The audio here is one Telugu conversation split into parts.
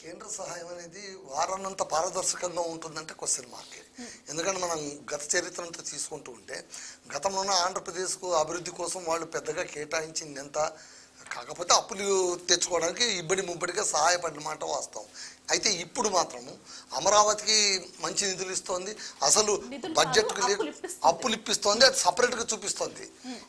కేంద్ర సహాయం అనేది వారన్నంత పారదర్శకంగా ఉంటుందంటే క్వశ్చన్ మార్కే. ఎందుకంటే మనం గత చరిత్ర అంతా తీసుకుంటూ ఉంటే గతంలోనే ఆంధ్రప్రదేశ్కు అభివృద్ధి కోసం వాళ్ళు పెద్దగా కేటాయించింది ఎంత, కాకపోతే అప్పులు తెచ్చుకోవడానికి ఇబ్బడి ముబ్బడిగా సహాయపడిన మాట వాస్తవం. అయితే ఇప్పుడు మాత్రము అమరావతికి మంచి నిధులు ఇస్తోంది, అసలు బడ్జెట్కి అప్పులు ఇప్పిస్తోంది, అది సపరేట్గా చూపిస్తోంది.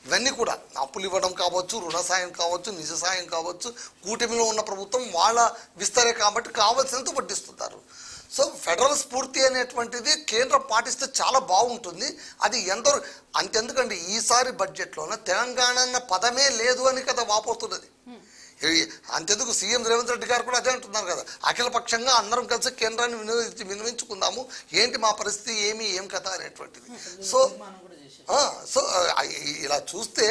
ఇవన్నీ కూడా అప్పులు ఇవ్వడం కావచ్చు, రుణ సాయం కావచ్చు, నిజ సాయం కావచ్చు, కూటమిలో ఉన్న ప్రభుత్వం వాళ్ళ విస్తరే కాబట్టి కావాల్సినంత వడ్డిస్తున్నారు. సో ఫెడరల్ స్ఫూర్తి అనేటువంటిది కేంద్రం పాటిస్తే చాలా బాగుంటుంది. అది ఎందరో అంతెందుకండి ఈసారి బడ్జెట్లోనే తెలంగాణ అన్న పదమే లేదు అని కదా వాపోతున్నది. అంతెందుకు సీఎం రేవంత్ రెడ్డి గారు కూడా అదే అంటున్నారు కదా, అఖిలపక్షంగా అందరం కలిసి కేంద్రాన్ని వినియోగించుకుందాము, ఏంటి మా పరిస్థితి ఏం కథ అనేటువంటిది. సో ఇలా చూస్తే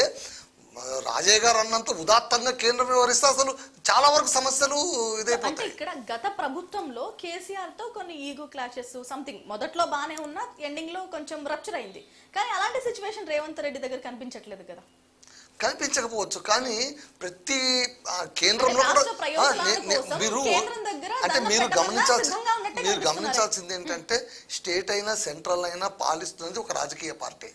రాజయ్య గారు అన్నంత ఉదాత్తంగా కేంద్రం వ్యవహరిస్తే అసలు చాలా వరకు సమస్యలు ఇదైపోతాయి. ఇక్కడ గత ప్రభుత్వంలో కేసీఆర్ తో కొన్ని ఈగో క్లాషెస్ సంథింగ్ మొదట్లో బానే ఉన్నా ఎండింగ్ లో కొంచెం రప్చర్ అయింది. కానీ అలాంటి సిచ్యువేషన్ రేవంత్ రెడ్డి దగ్గర కనిపించట్లేదు కదా. కనిపించకపోవచ్చు, కానీ ప్రతి కేంద్రంలో కూడా మీరు గమనించాల్సింది ఏంటంటే స్టేట్ అయినా సెంట్రల్ అయినా పాలిస్తున్నది ఒక రాజకీయ పార్టీ.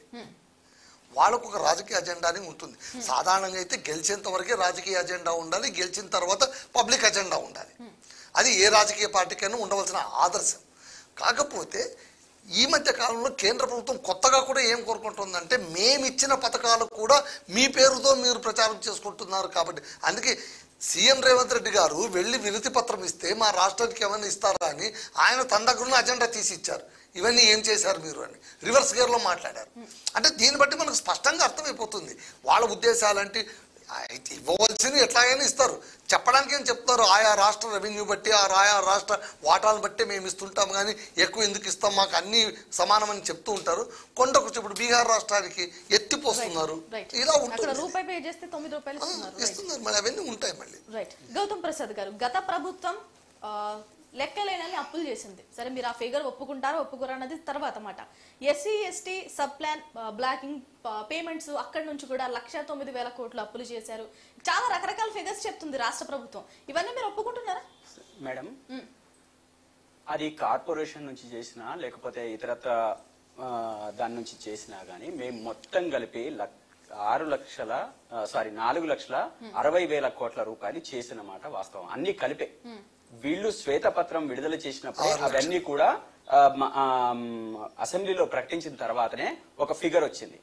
వాళ్ళకు ఒక రాజకీయ అజెండా అని ఉంటుంది. సాధారణంగా అయితే గెలిచేంత వరకే రాజకీయ అజెండా ఉండాలి, గెలిచిన తర్వాత పబ్లిక్ అజెండా ఉండాలి. అది ఏ రాజకీయ పార్టీకైనా ఉండవలసిన ఆదర్శం. కాకపోతే ఈ మధ్య కాలంలో కేంద్ర ప్రభుత్వం కొత్తగా కూడా ఏం కోరుకుంటుందంటే మేమిచ్చిన పథకాలు కూడా మీ పేరుతో మీరు ప్రచారం చేసుకుంటున్నారు కాబట్టి. అందుకే సీఎం రేవంత్ రెడ్డి గారు వెళ్ళి వినతి పత్రం ఇస్తే మా రాష్ట్రానికి ఏమైనా ఇస్తారా అని ఆయన తన దగ్గర అజెండా తీసి ఇచ్చారు. ఇవన్నీ ఏం చేశారు మీరు అని రివర్స్ గేర్లో మాట్లాడారు. అంటే దీన్ని బట్టి మనకు స్పష్టంగా అర్థమైపోతుంది వాళ్ళ ఉద్దేశాలంటే ఇవ్వవలసింది ఎట్లాగైనా ఇస్తారు, చెప్పడానికి ఏం చెప్తారు, ఆయా రాష్ట్ర రెవెన్యూ బట్టి ఆయా రాష్ట్ర వాటాలను బట్టి మేము ఇస్తుంటాం, కానీ ఎక్కువ ఎందుకు ఇస్తాం, మాకు అన్ని సమానమని చెప్తూ ఉంటారు. కొండకు ఇప్పుడు బీహార్ రాష్ట్రానికి ఎత్తిపోస్తున్నారు, ఇలా ఉంటుంది, ఇస్తున్నారు, మళ్ళీ అవన్నీ ఉంటాయి మళ్ళీ. గౌతమ్ ప్రసాద్ గారు, గత ప్రభుత్వం లెక్కలేనని అప్పులు చేసింది. సరే మీరు ఆ ఫిగర్ ఒప్పుకుంటారో ఒప్పుకోరు అన్నది తర్వాత మాట. SC ST sub plan blocking payments అక్కడి నుంచి కూడా 1,09,000 కోట్లు అప్పులు చేశారు. చాలా రకరకాల ఫిగర్స్ చెప్తుంది రాష్ట్ర ప్రభుత్వం. ఇవన్నీ మీరు ఒప్పుకుంటున్నారా మేడం? అది కార్పొరేషన్ నుంచి చేసినా లేకపోతే ఇతరత్ర దాని నుంచి చేసినా గానీ మేము మొత్తం కలిపి 4,60,000 కోట్ల రూపాయలు చేసిన మాట వాస్తవం. అన్ని కలిపే వీళ్ళు శ్వేతపత్రం విడుదల చేసినప్పుడు అవన్నీ కూడా అసెంబ్లీలో ప్రకటించిన తర్వాతనే ఒక ఫిగర్ వచ్చింది.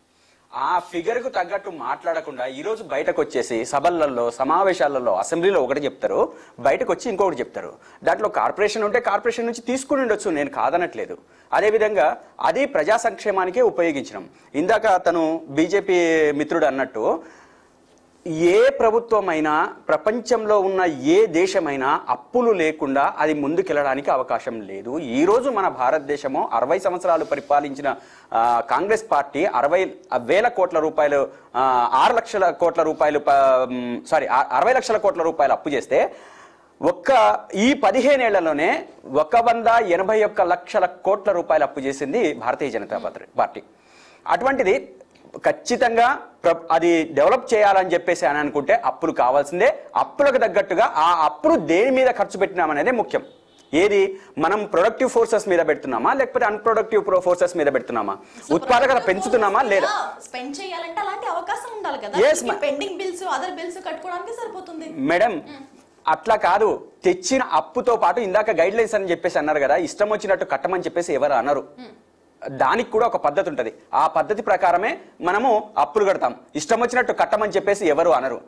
ఆ ఫిగర్ కు తగ్గట్టు మాట్లాడకుండా ఈ రోజు బయటకు వచ్చేసి సభలలో సమావేశాలలో అసెంబ్లీలో ఒకటి చెప్తారు, బయటకు వచ్చి ఇంకొకటి చెప్తారు. దాంట్లో కార్పొరేషన్ ఉంటే కార్పొరేషన్ నుంచి తీసుకుని ఉండొచ్చు, నేను కాదనట్లేదు. అదేవిధంగా అది ప్రజా సంక్షేమానికే ఉపయోగించడం. ఇందాక తను బీజేపీ మిత్రుడు అన్నట్టు ఏ ప్రభుత్వమైనా ప్రపంచంలో ఉన్న ఏ దేశమైనా అప్పులు లేకుండా అది ముందుకెళ్ళడానికి అవకాశం లేదు. ఈ రోజు మన భారతదేశము 60 సంవత్సరాలు పరిపాలించిన కాంగ్రెస్ పార్టీ 60,000 కోట్ల రూపాయలు 6 లక్షల కోట్ల రూపాయలు 60 లక్షల కోట్ల రూపాయలు అప్పు చేస్తే ఈ 15 ఏళ్లలోనే 181 లక్షల కోట్ల రూపాయలు అప్పు చేసింది భారతీయ జనతా పార్టీ. అటువంటిది ఖచ్చితంగా అది డెవలప్ చేయాలని చెప్పేసి అని అనుకుంటే అప్పులు కావాల్సిందే. అప్పులకు తగ్గట్టుగా ఆ అప్పులు దేని మీద ఖర్చు పెట్టినామనేదే ముఖ్యం. ఏది మనం ప్రొడక్టివ్ ఫోర్సెస్ మీద పెడుతున్నామా లేకపోతే అన్ప్రొడక్టివ్ ఫోర్సెస్ మీద పెడుతున్నామా, ఉత్పాదకత పెంచుతున్నామా లేదా? స్పెండ్ చేయాలంటే అలాంటి అవకాశం ఉండాలి కదా. పెండింగ్ బిల్స్ అదర్ బిల్స్ కట్టుకోవడానికి సరిపోతుంది మేడం. అట్లా కాదు, తెచ్చిన అప్పుతో పాటు ఇందాక గైడ్ లైన్స్ అని చెప్పేసి అన్నారు కదా, ఇష్టం వచ్చినట్టు కట్టమని చెప్పేసి ఎవరు అన్నారు. దానికి కూడా ఒక పద్ధతి ఉంటుంది. ఆ పద్ధతి ప్రకారమే మనము అప్పులు కడతాం. ఇష్టం వచ్చినట్టు కట్టమని చెప్పేసి ఎవరు అనరు.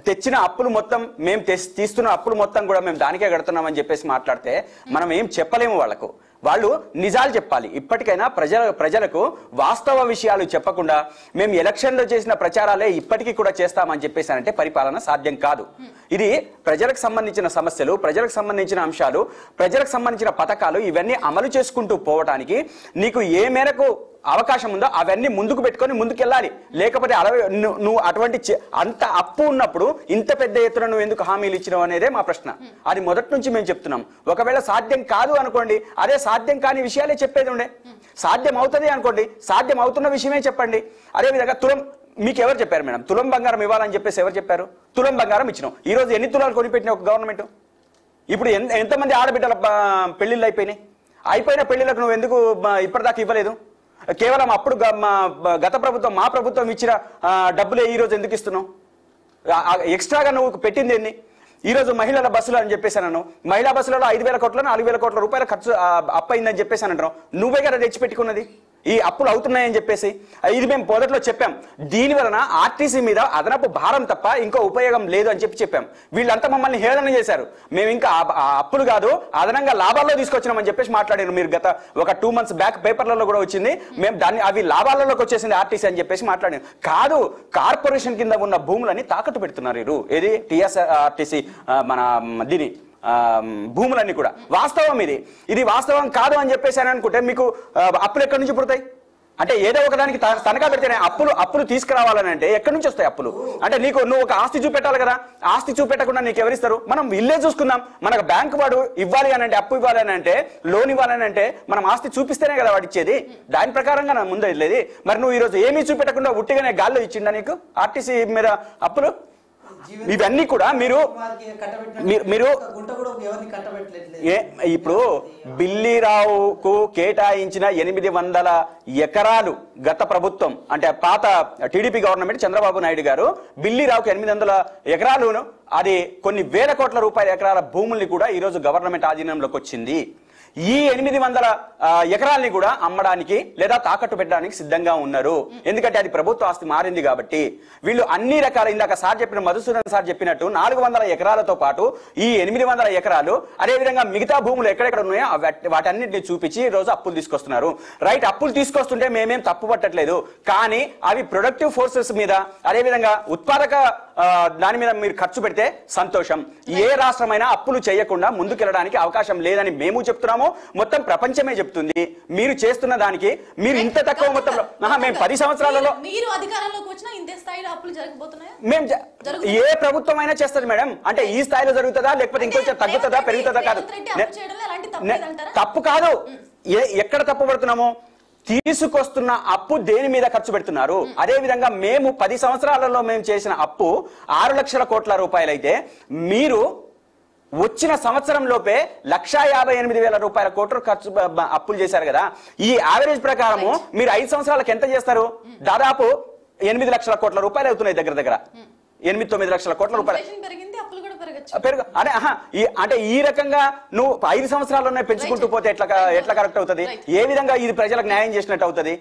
తెచ్చిన అప్పులు మొత్తం మేము తీస్తున్న అప్పులు మొత్తం కూడా మేము దానికే కడుతున్నామని చెప్పేసి మాట్లాడితే మనం ఏం చెప్పలేము వాళ్ళకు. వాళ్ళు నిజాలు చెప్పాలి. ఇప్పటికైనా ప్రజలకు వాస్తవ విషయాలు చెప్పకుండా మేము ఎలక్షన్లో చేసిన ప్రచారాలే ఇప్పటికీ కూడా చేస్తామని చెప్పేసి అంటే పరిపాలన సాధ్యం కాదు. ఇది ప్రజలకు సంబంధించిన సమస్యలు, ప్రజలకు సంబంధించిన అంశాలు, ప్రజలకు సంబంధించిన పథకాలు ఇవన్నీ అమలు చేసుకుంటూ పోవటానికి నీకు ఏ మేరకు అవకాశం ఉందో అవన్నీ ముందుకు పెట్టుకొని ముందుకెళ్ళాలి. లేకపోతే నువ్వు అటువంటి అంత అప్పు ఉన్నప్పుడు ఇంత పెద్ద ఎత్తున నువ్వు ఎందుకు హామీలు ఇచ్చినావు అనేదే మా ప్రశ్న. అది మొదటి నుంచి మేము చెప్తున్నాం. ఒకవేళ సాధ్యం కాదు అనుకోండి, అదే సాధ్యం కాని విషయాలే చెప్పేది ఉండే. సాధ్యం అవుతుంది అనుకోండి, సాధ్యం అవుతున్న విషయమే చెప్పండి. అదేవిధంగా మీకు ఎవరు చెప్పారు మేడం తులం బంగారం ఇవ్వాలని చెప్పేసి ఎవరు చెప్పారు? తులం బంగారం ఇచ్చినాం. ఈ రోజు ఎన్ని తులాలు కొనిపెట్టిన ఒక గవర్నమెంట్? ఇప్పుడు ఎంతమంది ఆడబిడ్డల పెళ్లిళ్ళు అయిపోయిన పెళ్లిళ్ళకు నువ్వు ఎందుకు ఇప్పటిదాకా ఇవ్వలేదు? కేవలం అప్పుడు గత ప్రభుత్వం మా ప్రభుత్వం ఇచ్చిన డబ్బులే ఈ రోజు ఎందుకు ఇస్తున్నావు? ఎక్స్ట్రాగా నువ్వు పెట్టింది ఎన్ని? ఈ రోజు మహిళల బస్సులు అని చెప్పేసాను, మహిళా బస్సులలో 5,000 కోట్ల 4,000 కోట్ల రూపాయల ఖర్చు అప్పయిందని చెప్పేసానంటావు. నువ్వే కదా తెచ్చిపెట్టుకున్నది ఈ అప్పులు అవుతున్నాయని చెప్పేసి. ఇది మేము మొదట్లో చెప్పాం. దీని వలన ఆర్టీసీ మీద అదనపు భారం తప్ప ఇంకో ఉపయోగం లేదు అని చెప్పాం. వీళ్ళంతా మమ్మల్ని హేళన చేశారు. మేము ఇంకా అప్పులు కాదు అదనంగా లాభాల్లో తీసుకొచ్చినామని చెప్పేసి మాట్లాడారు. మీరు గత ఒక 2 months బ్యాక్ పేపర్లలో కూడా వచ్చింది, మేము దాన్ని అవి లాభాలలోకి వచ్చేసింది ఆర్టీసీ అని చెప్పేసి మాట్లాడారు. కాదు, కార్పొరేషన్ కింద ఉన్న భూములని తాకట్టు పెడుతున్నారు వీరు. ఏది టీఎస్ఆర్టీసీ మన దీని భూములన్నీ కూడా. వాస్తవం ఇది వాస్తవం కాదు అని చెప్పేసి అని అనుకుంటే మీకు అప్పులు ఎక్కడి నుంచి పుడతాయి? అంటే ఏదో ఒకదానికి తనఖా పెడితేనే అప్పులు తీసుకురావాలని అంటే ఎక్కడి నుంచి వస్తాయి అప్పులు? అంటే నువ్వు ఒక ఆస్తి చూపెట్టాలి కదా. ఆస్తి చూపెట్టకుండా నీకు ఎవరిస్తారు? మనం ఇల్లే చూసుకుందాం. మనకు బ్యాంకు వాడు ఇవ్వాలి అని అంటే, అప్పు ఇవ్వాలి అని అంటే, లోన్ ఇవ్వాలని అంటే మనం ఆస్తి చూపిస్తేనే కదా వాడు ఇచ్చేది. దాని ప్రకారంగా నా ముందు వెళ్ళేది. మరి నువ్వు ఈరోజు ఏమీ చూపెట్టకుండా ఉట్టిగానే గాల్లో ఇచ్చిండా నీకు ఆర్టీసీ మీద అప్పులు? ఇవన్నీ కూడా మీరు ఇప్పుడు బిల్లీరావుకు కేటాయించిన 800 ఎకరాలు గత ప్రభుత్వం అంటే పాత టీడీపీ గవర్నమెంట్ చంద్రబాబు నాయుడు గారు బిల్లీరావుకు 800 ఎకరాలను, అది కొన్ని వేల కోట్ల రూపాయల ఎకరాల భూముల్ని కూడా ఈరోజు గవర్నమెంట్ ఆధీనంలోకి వచ్చింది. ఈ 800 ఎకరాలని కూడా అమ్మడానికి లేదా తాకట్టు పెట్టడానికి సిద్ధంగా ఉన్నారు. ఎందుకంటే అది ప్రభుత్వ ఆస్తి మారింది కాబట్టి. వీళ్ళు అన్ని రకాల, ఇందాక సార్ చెప్పిన మధుసూదన్ సార్ చెప్పినట్టు 400 ఎకరాలతో పాటు ఈ 800 ఎకరాలు, అదేవిధంగా మిగతా భూములు ఎక్కడెక్కడ ఉన్నాయో వాటన్నిటిని చూపించి ఈ రోజు అప్పులు తీసుకొస్తున్నారు. రైట్, అప్పులు తీసుకొస్తుంటే మేమేం తప్పు పట్టట్లేదు. కానీ అవి ప్రొడక్టివ్ ఫోర్సెస్ మీద, అదేవిధంగా ఉత్పాదక దాని మీద మీరు ఖర్చు పెడితే సంతోషం. ఏ రాష్ట్రమైనా అప్పులు చేయకుండా ముందుకెళ్ళడానికి అవకాశం లేదని మేము చెప్తున్నాము, మొత్తం ప్రపంచమే చెప్తుంది. మీరు చేస్తున్న దానికి మీరు ఇంత తక్కువ మొత్తంలో మేము 10 సంవత్సరాలలో మీరు అధికారంలోకి వచ్చినా ఇంతే స్థాయిలో అప్పులు జరగబోతున్నాయా? మేము ఏ ప్రభుత్వం అయినా చేస్తుంది మేడం. అంటే ఈ స్థాయిలో జరుగుతుందా లేకపోతే ఇంకొంచెం తగ్గుతుందా పెరుగుతుందా? కాదు, తప్పు కాదు. ఎక్కడ తప్పు పడుతున్నాము? తీసుకొస్తున్న అప్పు దేని మీద ఖర్చు పెడుతున్నారు? అదే విధంగా మేము 10 సంవత్సరాలలో మేము చేసిన అప్పు 6 లక్షల కోట్ల రూపాయలైతే మీరు వచ్చిన సంవత్సరం లోపే 1,58,000 రూపాయల కోట్లు ఖర్చు అప్పులు చేశారు కదా. ఈ యావరేజ్ ప్రకారము మీరు 5 సంవత్సరాలకు ఎంత చేస్తారు? దాదాపు 8 లక్షల కోట్ల రూపాయలు అవుతున్నాయి. దగ్గర 8-9 లక్షల కోట్ల రూపాయలు అంటే ఈ రకంగా నువ్వు 5 సంవత్సరాల్లోనే పెంచుకుంటూ పోతే ఎట్లా కరెక్ట్ అవుతుంది? ఏ విధంగా ఇది ప్రజలకు న్యాయం చేసినట్టు అవుతుంది?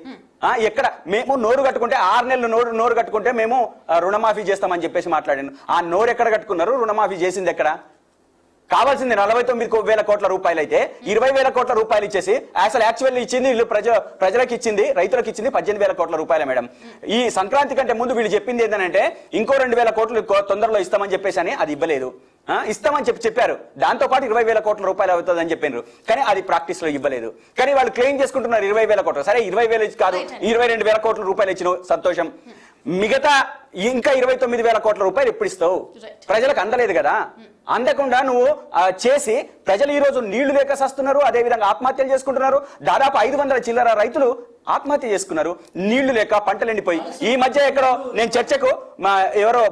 ఎక్కడ మేము నోరు కట్టుకుంటే 6 నెలలు నోరు కట్టుకుంటే మేము రుణమాఫీ చేస్తామని చెప్పేసి మాట్లాడాను. ఆ నోరు ఎక్కడ కట్టుకున్నారు? రుణమాఫీ చేసింది ఎక్కడ? కావాల్సింది 49,000 కోట్ల రూపాయలు అయితే 20,000 కోట్ల రూపాయలు ఇచ్చేసి అసలు యాక్చువల్లీ ఇచ్చింది వీళ్ళు ప్రజలకు ఇచ్చింది, రైతులకు ఇచ్చింది 18,000 కోట్ల రూపాయలు మేడం. ఈ సంక్రాంతి కంటే ముందు వీళ్ళు చెప్పింది ఏంటంటే ఇంకో 2,000 కోట్లు తొందరలో ఇస్తామని చెప్పేసి అని, అది ఇవ్వలేదు. ఇస్తామని చెప్పారు. దాంతో పాటు 20,000 కోట్ల రూపాయలు అవుతుందని చెప్పారు. కానీ అది ప్రాక్టీస్ లో ఇవ్వలేదు. కానీ వాళ్ళు క్లెయిమ్ చేసుకుంటున్నారు 20,000 కోట్లు. సరే 20,000 కాదు 22,000 కోట్ల రూపాయలు ఇచ్చినావు, సంతోషం. మిగతా ఇంకా 29,000 కోట్ల రూపాయలు ఎప్పుడు ఇస్తావు? ప్రజలకు అందలేదు కదా. అందకుండా నువ్వు చేసి ప్రజలు ఈ రోజు నీళ్లు లేక సస్తున్నారు, అదే విధంగా ఆత్మహత్యలు చేసుకుంటున్నారు. దాదాపు 500 చిల్లర రైతులు ఆత్మహత్య చేసుకున్నారు నీళ్లు లేక, పంటలు ఎండిపోయి. ఈ మధ్య ఎక్కడో నేను చర్చకు ఎవరో